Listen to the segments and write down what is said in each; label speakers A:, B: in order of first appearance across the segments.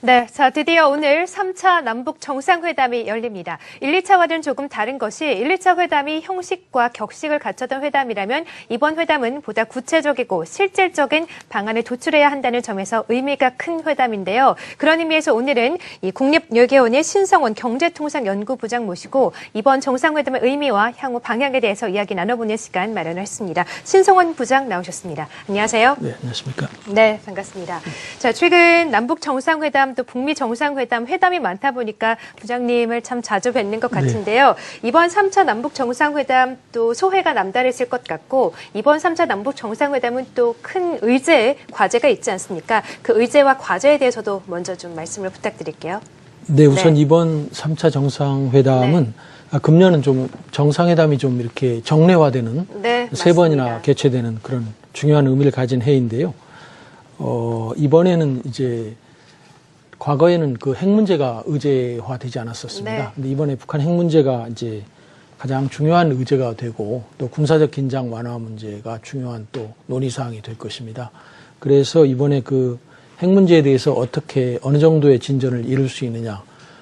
A: 네, 자, 드디어 오늘 3차 남북 정상회담이 열립니다. 1, 2차와는 조금 다른 것이 1, 2차 회담이 형식과 격식을 갖췄던 회담이라면 이번 회담은 보다 구체적이고 실질적인 방안을 도출해야 한다는 점에서 의미가 큰 회담인데요. 그런 의미에서 오늘은 이 국립외교원의 신성원 경제통상연구부장 모시고 이번 정상회담의 의미와 향후 방향에 대해서 이야기 나눠보는 시간 마련했습니다. 신성원 부장 나오셨습니다. 안녕하세요.
B: 네, 안녕하십니까.
A: 네, 반갑습니다. 자, 최근 남북 정상회담 또 북미 정상회담 회담이 많다 보니까 부장님을 참 자주 뵙는 것 같은데요. 네. 이번 3차 남북 정상회담 또 소회가 남다르실 것 같고 이번 3차 남북 정상회담은 또 큰 의제, 과제가 있지 않습니까? 그 의제와 과제에 대해서도 먼저 좀 말씀을 부탁드릴게요.
B: 네, 우선 이번 3차 정상회담은 금년은 좀 정상회담이 좀 이렇게 정례화되는 세 번이나 개최되는 그런 중요한 의미를 가진 해인데요. 이번에는 이제 과거에는 그 핵 문제가 의제화되지 않았었습니다. 근데 이번에 북한 핵 문제가 이제 가장 중요한 의제가 되고 또 군사적 긴장 완화 문제가 중요한 또 논의사항이 될 것입니다. 그래서 이번에 그 핵 문제에 대해서 어떻게 어느 정도의 진전을 이룰 수 있느냐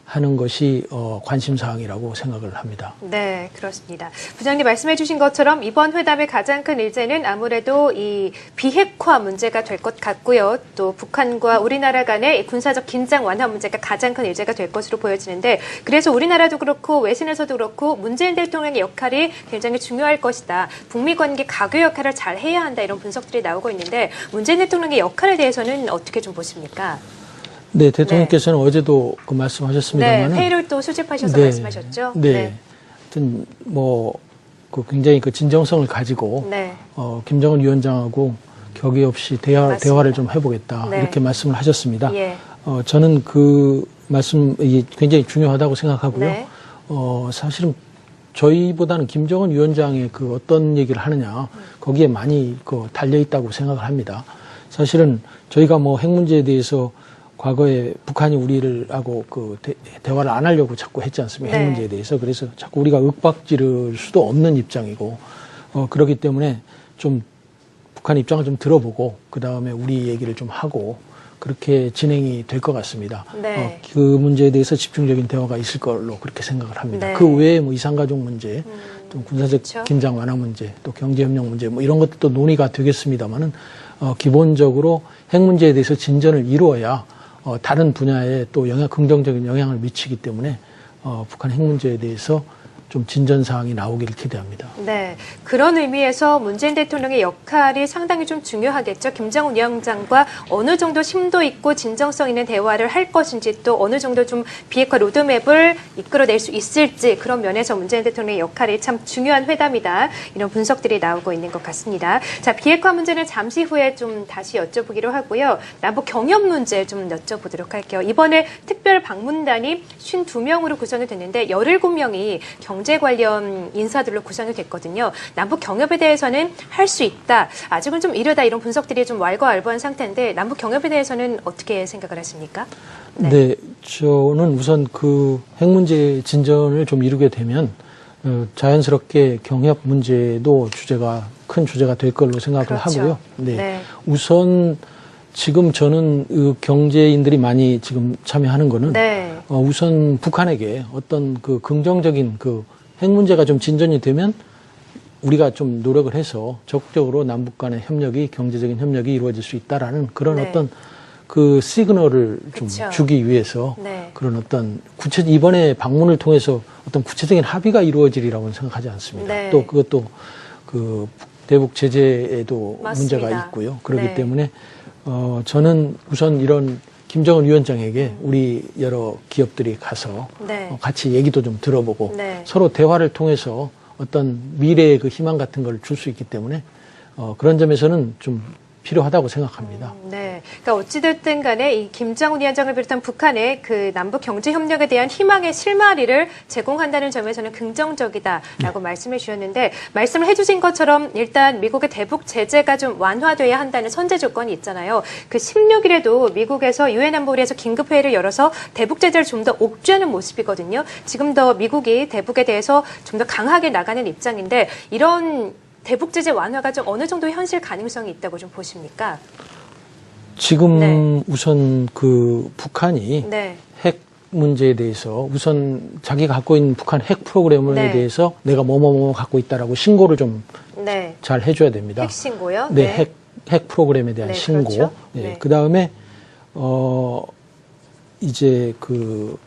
B: 하는 것이 관심사항이라고 생각을 합니다.
A: 네, 그렇습니다. 부장님 말씀해 주신 것처럼 이번 회담의 가장 큰 의제는 아무래도 이 비핵화 문제가 될 것 같고요. 또 북한과 우리나라 간의 군사적 긴장 완화 문제가 가장 큰 의제가 될 것으로 보여지는데 그래서 우리나라도 그렇고 외신에서도 그렇고 문재인 대통령의 역할이 굉장히 중요할 것이다. 북미 관계 가교 역할을 잘 해야 한다. 이런 분석들이 나오고 있는데 문재인 대통령의 역할에 대해서는 어떻게 좀 보십니까?
B: 네, 대통령께서는 어제도 그 말씀하셨습니다만.
A: 네, 회의를 또 수집하셔서 말씀하셨죠.
B: 하여튼 그 굉장히 그 진정성을 가지고 김정은 위원장하고 격의 없이 대화를 좀 해보겠다 이렇게 말씀을 하셨습니다. 저는 그 말씀이 굉장히 중요하다고 생각하고요. 사실은 저희보다는 김정은 위원장의 그 어떤 얘기를 하느냐 거기에 많이 달려 있다고 생각을 합니다. 사실은 저희가 뭐 핵 문제에 대해서 과거에 북한이 우리를 하고 그 대화를 안 하려고 자꾸 했지 않습니까? 핵 문제에 대해서. 그래서 자꾸 우리가 윽박지를 수도 없는 입장이고, 그렇기 때문에 좀 북한 입장을 좀 들어보고, 그 다음에 우리 얘기를 좀 하고, 그렇게 진행이 될 것 같습니다. 그 문제에 대해서 집중적인 대화가 있을 걸로 그렇게 생각을 합니다. 그 외에 뭐 이산가족 문제, 또 군사적 긴장 완화 문제, 또 경제협력 문제, 뭐 이런 것도 논의가 되겠습니다만은, 기본적으로 핵 문제에 대해서 진전을 이루어야 다른 분야에 또 긍정적인 영향을 미치기 때문에 북한 핵 문제에 대해서 좀 진전사항이 나오기를 기대합니다.
A: 네, 그런 의미에서 문재인 대통령의 역할이 상당히 좀 중요하겠죠. 김정은 위원장과 어느 정도 심도 있고 진정성 있는 대화를 할 것인지 또 어느 정도 좀 비핵화 로드맵을 이끌어낼 수 있을지 그런 면에서 문재인 대통령의 역할이 참 중요한 회담이다. 이런 분석들이 나오고 있는 것 같습니다. 자, 비핵화 문제는 잠시 후에 좀 다시 여쭤보기로 하고요. 남북 경협 문제 좀 여쭤보도록 할게요. 이번에 특별 방문단이 52명으로 구성이 됐는데 17명이 경제 관련 인사들로 구성이 됐거든요. 남북 경협에 대해서는 할 수 있다. 아직은 좀 이르다 이런 분석들이 좀 왈가왈부한 상태인데 남북 경협에 대해서는 어떻게 생각을 하십니까?
B: 네, 저는 우선 그 핵 문제 진전을 좀 이루게 되면 자연스럽게 경협 문제도 큰 주제가 될 걸로 생각을 하고요. 우선 지금 저는 경제인들이 많이 지금 참여하는 거는 우선 북한에게 어떤 그 긍정적인 그 핵 문제가 좀 진전이 되면 우리가 좀 노력을 해서 적극적으로 남북 간의 협력이 경제적인 협력이 이루어질 수 있다라는 그런 어떤 그 시그널을 좀 주기 위해서 그런 어떤 이번에 방문을 통해서 어떤 구체적인 합의가 이루어지리라고는 생각하지 않습니다. 또 그것도 그 대북 제재에도 문제가 있고요. 그렇기 때문에 저는 우선 이런 김정은 위원장에게 우리 여러 기업들이 가서 같이 얘기도 좀 들어보고 서로 대화를 통해서 어떤 미래의 그 희망 같은 걸 줄 수 있기 때문에 그런 점에서는 좀 필요하다고 생각합니다.
A: 그러니까 어찌됐든 간에 이 김정은 위원장을 비롯한 북한의 그 남북 경제 협력에 대한 희망의 실마리를 제공한다는 점에서는 긍정적이다라고 말씀해 주셨는데 말씀을 해주신 것처럼 일단 미국의 대북 제재가 좀 완화돼야 한다는 선제 조건이 있잖아요. 그 16일에도 미국에서 유엔 안보리에서 긴급 회의를 열어서 대북 제재를 좀 더 옥죄하는 모습이거든요. 지금 더 미국이 대북에 대해서 좀 더 강하게 나가는 입장인데 이런 대북 제재 완화가 좀 어느 정도 현실 가능성이 있다고 좀 보십니까?
B: 지금
A: 네.
B: 우선 그 북한이
A: 네.
B: 핵 문제에 대해서 우선 자기가 갖고 있는 북한 핵 프로그램에
A: 네.
B: 대해서 내가 뭐뭐뭐 갖고 있다라고 신고를 좀 잘 해줘야 됩니다.
A: 핵 신고요?
B: 네, 핵 프로그램에 대한 신고.
A: 그렇죠.
B: 그 다음에 이제 그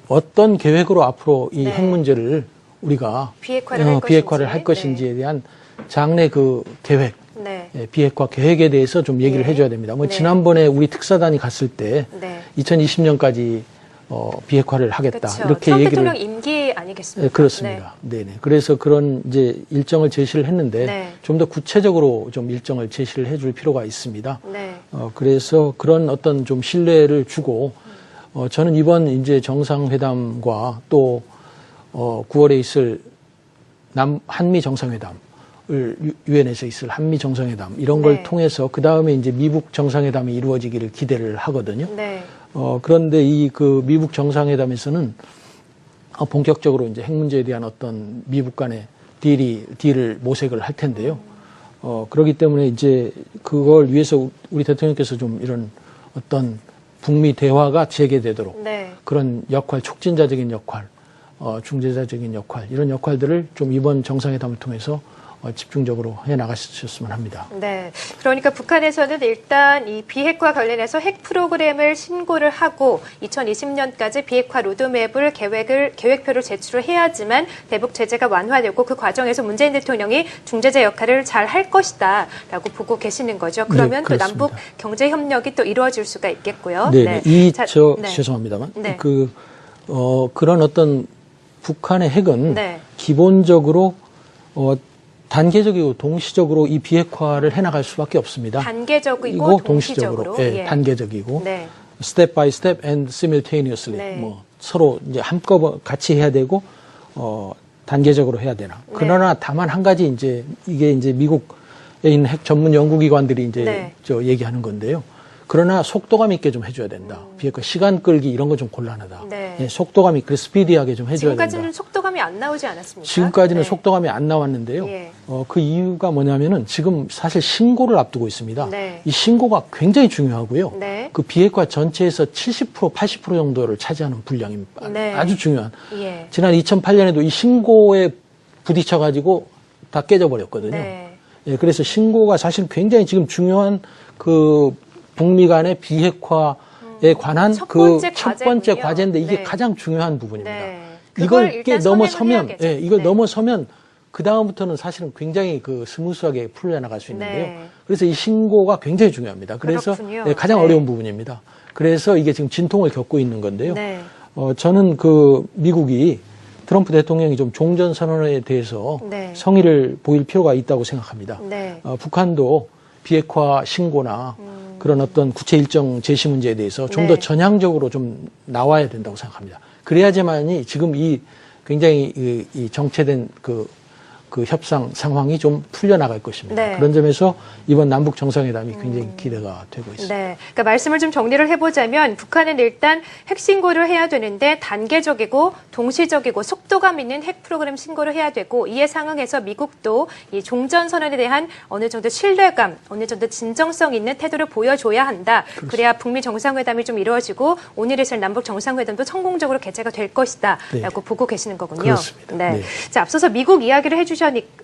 B: 어떤 계획으로 앞으로 이 핵 문제를 우리가 비핵화를 할 것인지에 대한 장래 그 계획. 비핵화 계획에 대해서 좀 얘기를 해줘야 됩니다. 뭐 지난번에 우리 특사단이 갔을 때 2020년까지 비핵화를 하겠다.
A: 그렇죠.
B: 이렇게
A: 트럼프
B: 얘기를.
A: 대통령 임기 아니겠습니까?
B: 그렇습니다. 네네. 그래서 그런 이제 일정을 제시를 했는데 좀 더 구체적으로 좀 일정을 제시를 해줄 필요가 있습니다. 그래서 그런 어떤 좀 신뢰를 주고 저는 이번 이제 정상회담과 또 9월에 있을 한미 정상회담 유엔에서 있을 한미 정상회담 이런 걸 통해서 그 다음에 이제 미국 정상회담이 이루어지기를 기대를 하거든요. 그런데 이 그 미국 정상회담에서는 본격적으로 이제 핵 문제에 대한 어떤 미국 간의 딜을 모색을 할 텐데요. 그렇기 때문에 이제 그걸 위해서 우리 대통령께서 좀 이런 어떤 북미 대화가 재개되도록 그런 역할, 촉진자적인 역할, 중재자적인 역할 이런 역할들을 좀 이번 정상회담을 통해서 집중적으로 해나가셨으면 합니다.
A: 네. 그러니까 북한에서는 일단 이 비핵화 관련해서 핵 프로그램을 신고를 하고 2020년까지 비핵화 로드맵을 계획표를 제출을 해야지만 대북 제재가 완화되고 그 과정에서 문재인 대통령이 중재자 역할을 잘 할 것이다라고 보고 계시는 거죠. 그러면 또 남북 경제 협력이 또 이루어질 수가 있겠고요.
B: 네. 죄송합니다만 그런 어떤 북한의 핵은 기본적으로 단계적이고 동시적으로 이 비핵화를 해나갈 수밖에 없습니다.
A: 단계적이고 동시적으로.
B: 단계적이고. step by step and simultaneously. 뭐 서로 이제 한꺼번에 같이 해야 되고 단계적으로 해야 되나. 그러나 다만 한 가지 이제 이게 이제 미국에 있는 핵 전문 연구기관들이 이제 얘기하는 건데요. 그러나 속도감 있게 좀 해줘야 된다. 비핵화 시간 끌기 이런 거 좀 곤란하다. 속도감 있게 스피디하게 좀 해줘야 된다.
A: 지금까지는 속도감이 안 나오지 않았습니까?
B: 지금까지는 속도감이 안 나왔는데요. 그 이유가 뭐냐면은 지금 사실 신고를 앞두고 있습니다. 이 신고가 굉장히 중요하고요. 그 비핵화 전체에서 70%, 80% 정도를 차지하는 분량입니다. 아주 중요한. 지난 2008년에도 이 신고에 부딪혀가지고 다 깨져버렸거든요. 그래서 신고가 사실 굉장히 지금 중요한 그 북미 간의 비핵화에 관한 그 첫 번째 과제인데 이게 가장 중요한 부분입니다. 이걸 넘어서면, 이걸 넘어서면 그 다음부터는 사실은 굉장히 그 스무스하게 풀려나갈 수 있는데요. 그래서 이 신고가 굉장히 중요합니다. 그래서 가장 어려운 부분입니다. 그래서 이게 지금 진통을 겪고 있는 건데요. 저는 그 미국이 트럼프 대통령이 좀 종전선언에 대해서 성의를 보일 필요가 있다고 생각합니다. 북한도 비핵화 신고나 그런 어떤 구체 일정 제시 문제에 대해서 좀 더 전향적으로 좀 나와야 된다고 생각합니다. 그래야지만이 지금 이 굉장히 이 정체된 그 협상 상황이 좀 풀려나갈 것입니다. 그런 점에서 이번 남북 정상회담이 굉장히 기대가 되고 있습니다.
A: 그러니까 말씀을 좀 정리를 해보자면 북한은 일단 핵 신고를 해야 되는데 단계적이고 동시적이고 속도감 있는 핵 프로그램 신고를 해야 되고 이에 상응해서 미국도 이 종전선언에 대한 어느 정도 신뢰감, 어느 정도 진정성 있는 태도를 보여줘야 한다. 그렇습니다. 그래야 북미 정상회담이 좀 이루어지고 오늘 있을 남북 정상회담도 성공적으로 개최가 될 것이다 라고 보고 계시는 거군요.
B: 그렇습니다.
A: 자, 앞서서 미국 이야기를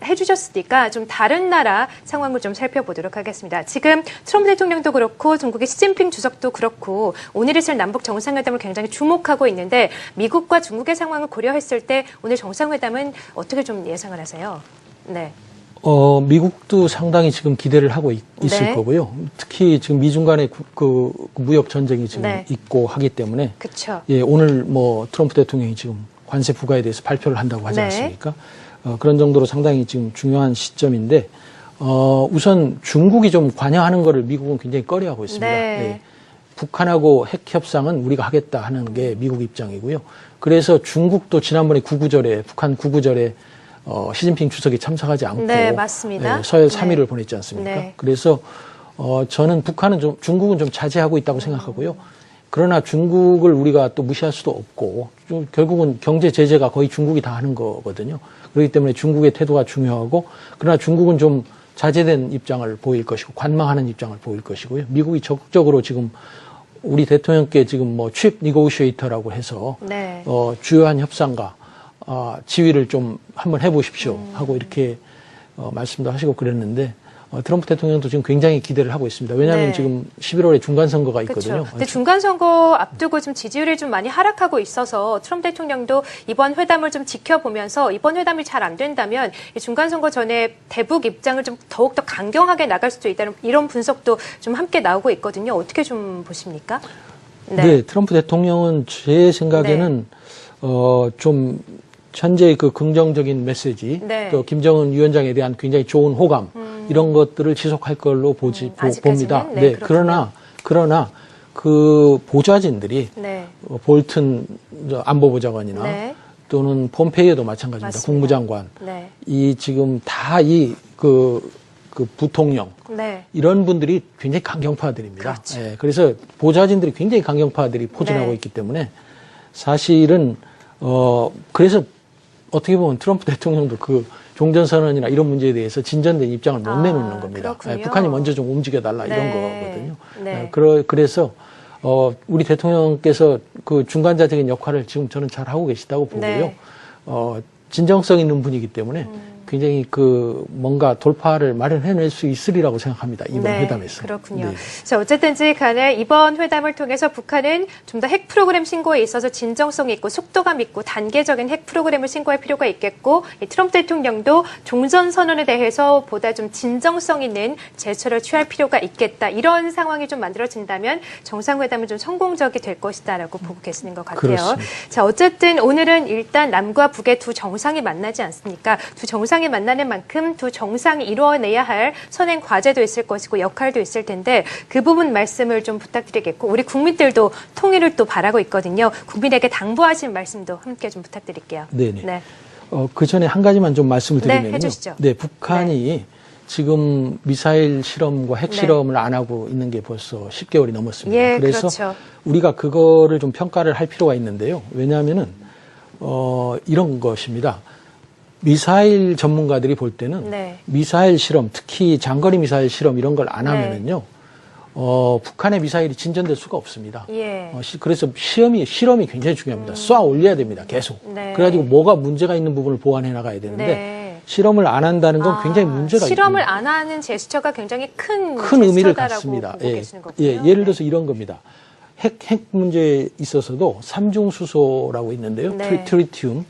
A: 해주셨으니까 좀 다른 나라 상황을 좀 살펴보도록 하겠습니다. 지금 트럼프 대통령도 그렇고 중국의 시진핑 주석도 그렇고 오늘 있을 남북 정상회담을 굉장히 주목하고 있는데 미국과 중국의 상황을 고려했을 때 오늘 정상회담은 어떻게 좀 예상을 하세요?
B: 미국도 상당히 지금 기대를 하고 있을 거고요. 특히 지금 미중 간의 그 무역 전쟁이 지금 있고 하기 때문에 오늘 뭐 트럼프 대통령이 지금 관세 부과에 대해서 발표를 한다고 하지 않습니까? 그런 정도로 상당히 지금 중요한 시점인데, 우선 중국이 좀 관여하는 거를 미국은 굉장히 꺼려하고 있습니다. 북한하고 핵 협상은 우리가 하겠다 하는 게 미국 입장이고요. 그래서 중국도 지난번에 북한 구구절에 시진핑 주석이 참석하지 않고 서열 3위를 보냈지 않습니까? 그래서 저는 중국은 좀 자제하고 있다고 생각하고요. 그러나 중국을 우리가 또 무시할 수도 없고 결국은 경제 제재가 거의 중국이 다 하는 거거든요. 그렇기 때문에 중국의 태도가 중요하고 그러나 중국은 좀 자제된 입장을 보일 것이고 관망하는 입장을 보일 것이고요. 미국이 적극적으로 지금 우리 대통령께 지금 뭐 칩 니고시에이터라고 해서 네. 주요한 협상과 지휘를 좀 한번 해보십시오 하고 이렇게 말씀도 하시고 그랬는데 트럼프 대통령도 지금 굉장히 기대를 하고 있습니다. 왜냐하면 네. 지금 11월에 중간선거가 있거든요.
A: 근데 중간선거 앞두고 좀 지지율이 좀 많이 하락하고 있어서 트럼프 대통령도 이번 회담을 좀 지켜보면서 이번 회담이 잘 안 된다면 중간선거 전에 대북 입장을 좀 더욱더 강경하게 나갈 수도 있다는 이런 분석도 좀 함께 나오고 있거든요. 어떻게 좀 보십니까?
B: 네, 네 트럼프 대통령은 제 생각에는 네. 좀 현재의 그 긍정적인 메시지, 네. 또 김정은 위원장에 대한 굉장히 좋은 호감, 이런 것들을 지속할 걸로 봅니다.
A: 네,
B: 네 그러나 그 보좌진들이 네. 볼튼 안보보좌관이나 네. 또는 폼페이오도 마찬가지입니다. 맞습니다. 국무장관, 네. 이 지금 다 그 부통령 네. 이런 분들이 굉장히 강경파들입니다. 그렇죠. 네, 그래서 보좌진들이 굉장히 강경파들이 포진하고 네. 있기 때문에 사실은 그래서 어떻게 보면 트럼프 대통령도 그 종전선언이나 이런 문제에 대해서 진전된 입장을 못 내놓는 겁니다. 네, 북한이 먼저 좀 움직여달라 네. 이런 거거든요. 네. 그래서 우리 대통령께서 그 중간자적인 역할을 지금 저는 잘 하고 계시다고 보고요. 네. 진정성 있는 분이기 때문에 굉장히 그 뭔가 돌파를 마련해낼 수 있으리라고 생각합니다. 이번
A: 네,
B: 회담에서.
A: 그렇군요.
B: 네.
A: 자, 어쨌든지 간에 이번 회담을 통해서 북한은 좀 더 핵 프로그램 신고에 있어서 진정성 있고 속도감 있고 단계적인 핵 프로그램을 신고할 필요가 있겠고 트럼프 대통령도 종전선언에 대해서 보다 좀 진정성 있는 제스처를 취할 필요가 있겠다. 이런 상황이 좀 만들어진다면 정상회담은 좀 성공적이 될 것이다라고 보고 계시는 것 같아요.
B: 그렇습니다.
A: 자, 어쨌든 오늘은 일단 남과 북의 두 정상이 만나지 않습니까? 두 정상이 만나는 만큼 두 정상이 이루어내야 할 선행 과제도 있을 것이고 역할도 있을 텐데 그 부분 말씀을 좀 부탁드리겠고 우리 국민들도 통일을 또 바라고 있거든요. 국민에게 당부하신 말씀도 함께 좀 부탁드릴게요.
B: 네네. 네. 그 전에 한 가지만 좀 말씀을 드리면요.
A: 네, 해주시죠.
B: 네, 북한이 네. 지금 미사일 실험과 핵 실험을 네. 안 하고 있는 게 벌써 10개월이 넘었습니다.
A: 예,
B: 그래서
A: 그렇죠.
B: 우리가 그거를 좀 평가를 할 필요가 있는데요. 왜냐하면은 이런 것입니다. 미사일 전문가들이 볼 때는 네. 미사일 실험, 특히 장거리 미사일 실험 이런 걸 안 하면은요, 북한의 미사일이 진전될 수가 없습니다.
A: 예.
B: 그래서 실험이 굉장히 중요합니다. 쏴 올려야 됩니다. 계속. 네. 그래가지고 뭐가 문제가 있는 부분을 보완해 나가야 되는데
A: 네.
B: 실험을 안 한다는 건 굉장히 문제가
A: 실험을
B: 있습니다.
A: 안 하는 제스처가 굉장히 큰
B: 의미를 갖습니다.
A: 보고 계시는 거군요.
B: 예, 예를 들어서 이런 겁니다. 핵 문제에 있어서도 삼중수소라고 있는데요.
A: 네.
B: 트리티움.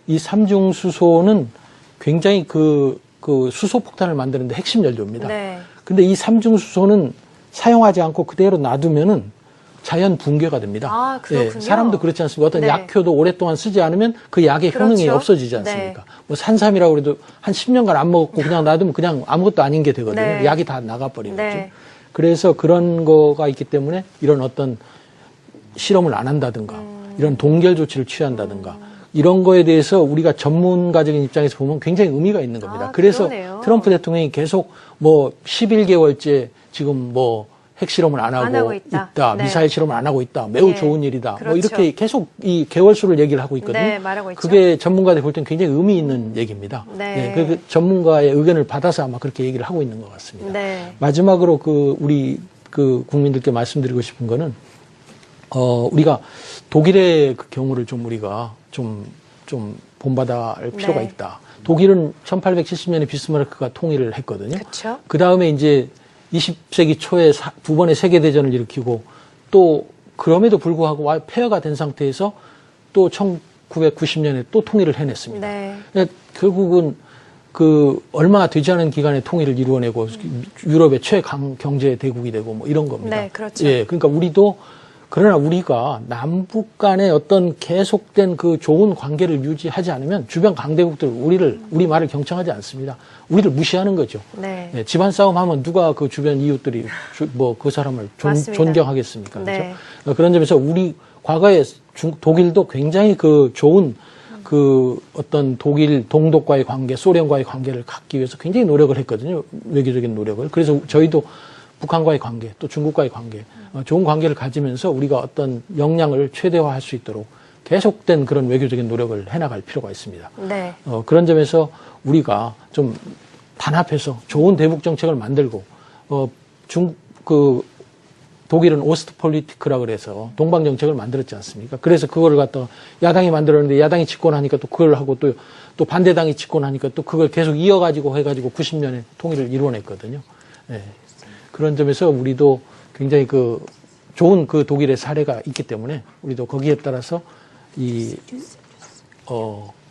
B: 이 삼중수소는 굉장히 그 수소폭탄을 만드는데 핵심 연료입니다.
A: 네.
B: 근데 이 삼중수소는 사용하지 않고 그대로 놔두면은 자연 붕괴가 됩니다.
A: 아, 그렇군요.
B: 예, 사람도 그렇지 않습니까? 어떤
A: 네.
B: 약효도 오랫동안 쓰지 않으면 그 약의
A: 그렇죠.
B: 효능이 없어지지 않습니까? 네. 뭐 산삼이라고 해도 한 10년간 안 먹고 그냥 놔두면 그냥 아무것도 아닌 게 되거든요.
A: 네.
B: 약이 다 나가버리거든요.
A: 네.
B: 그래서 그런 거가 있기 때문에 이런 어떤 실험을 안 한다든가 이런 동결 조치를 취한다든가 이런 거에 대해서 우리가 전문가적인 입장에서 보면 굉장히 의미가 있는 겁니다. 그래서
A: 그러네요.
B: 트럼프 대통령이 계속 뭐 11개월째 지금 뭐 핵실험을 안 하고 있다.
A: 네.
B: 미사일 실험을 안 하고 있다. 매우
A: 네.
B: 좋은 일이다.
A: 그렇죠.
B: 뭐 이렇게 계속 이 개월수를 얘기를 하고 있거든요.
A: 네, 말하고 있죠.
B: 그게 전문가들 볼 때는 굉장히 의미 있는 얘기입니다.
A: 네.
B: 그 전문가의 의견을 받아서 아마 그렇게 얘기를 하고 있는 것 같습니다.
A: 네.
B: 마지막으로 우리 국민들께 말씀드리고 싶은 거는 우리가 독일의 그 경우를 좀 우리가 좀 본받아 알 필요가
A: 네.
B: 있다. 독일은 1870년에 비스마르크가 통일을 했거든요.
A: 그렇죠.
B: 그 다음에 이제 20세기 초에 두 번의 세계대전을 일으키고 또 그럼에도 불구하고 폐허가 된 상태에서 또 1990년에 또 통일을 해냈습니다.
A: 네.
B: 결국은 얼마 되지 않은 기간에 통일을 이루어내고 유럽의 최강경제 대국이 되고 뭐 이런 겁니다.
A: 네, 그렇죠.
B: 예, 그러니까 그러나 우리가 남북 간의 어떤 계속된 그 좋은 관계를 유지하지 않으면 주변 강대국들 우리 말을 경청하지 않습니다. 우리를 무시하는 거죠.
A: 네.
B: 예, 집안 싸움 하면 누가 그 주변 이웃들이 그 사람을 존경하겠습니까?
A: 네.
B: 그렇죠? 그런 점에서 우리 과거에 독일도 굉장히 좋은 어떤 독일 동독과의 관계, 소련과의 관계를 갖기 위해서 굉장히 노력을 했거든요. 외교적인 노력을. 그래서 저희도 북한과의 관계, 또 중국과의 관계, 좋은 관계를 가지면서 우리가 어떤 역량을 최대화할 수 있도록 계속된 그런 외교적인 노력을 해나갈 필요가 있습니다.
A: 네.
B: 그런 점에서 우리가 좀 단합해서 좋은 대북 정책을 만들고 독일은 오스트폴리티크라 그래서 동방 정책을 만들었지 않습니까? 그래서 그거를 갖다가 야당이 만들었는데 야당이 집권하니까 또 그걸 하고 또 반대당이 집권하니까 또 그걸 계속 이어가지고 해가지고 90년에 통일을 이뤄냈거든요. 예. 그런 점에서 우리도 굉장히 좋은 독일의 사례가 있기 때문에 우리도 거기에 따라서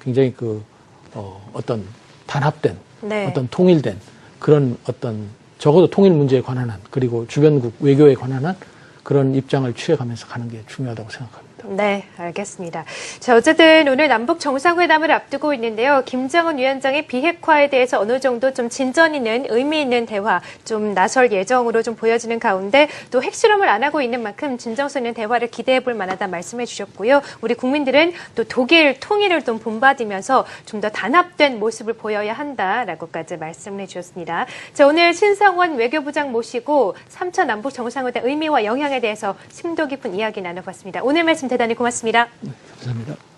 B: 굉장히 어떤 단합된 네. 어떤 통일된 그런 적어도 통일 문제에 관한 한 그리고 주변국 외교에 관한 한 그런 입장을 취해가면서 가는 게 중요하다고 생각합니다.
A: 네, 알겠습니다. 자, 어쨌든 오늘 남북 정상회담을 앞두고 있는데요. 김정은 위원장의 비핵화에 대해서 어느 정도 좀 진전 있는 의미 있는 대화 좀 나설 예정으로 좀 보여지는 가운데 또 핵실험을 안 하고 있는 만큼 진정성 있는 대화를 기대해 볼 만하다 말씀해 주셨고요. 우리 국민들은 또 독일 통일을 좀 본받으면서 좀 더 단합된 모습을 보여야 한다라고까지 말씀해 주셨습니다. 자, 오늘 신상원 외교부장 모시고 3차 남북 정상회담 의미와 영향에 대해서 심도 깊은 이야기 나눠봤습니다. 오늘 말씀 대단히 고맙습니다.
B: 네, 감사합니다.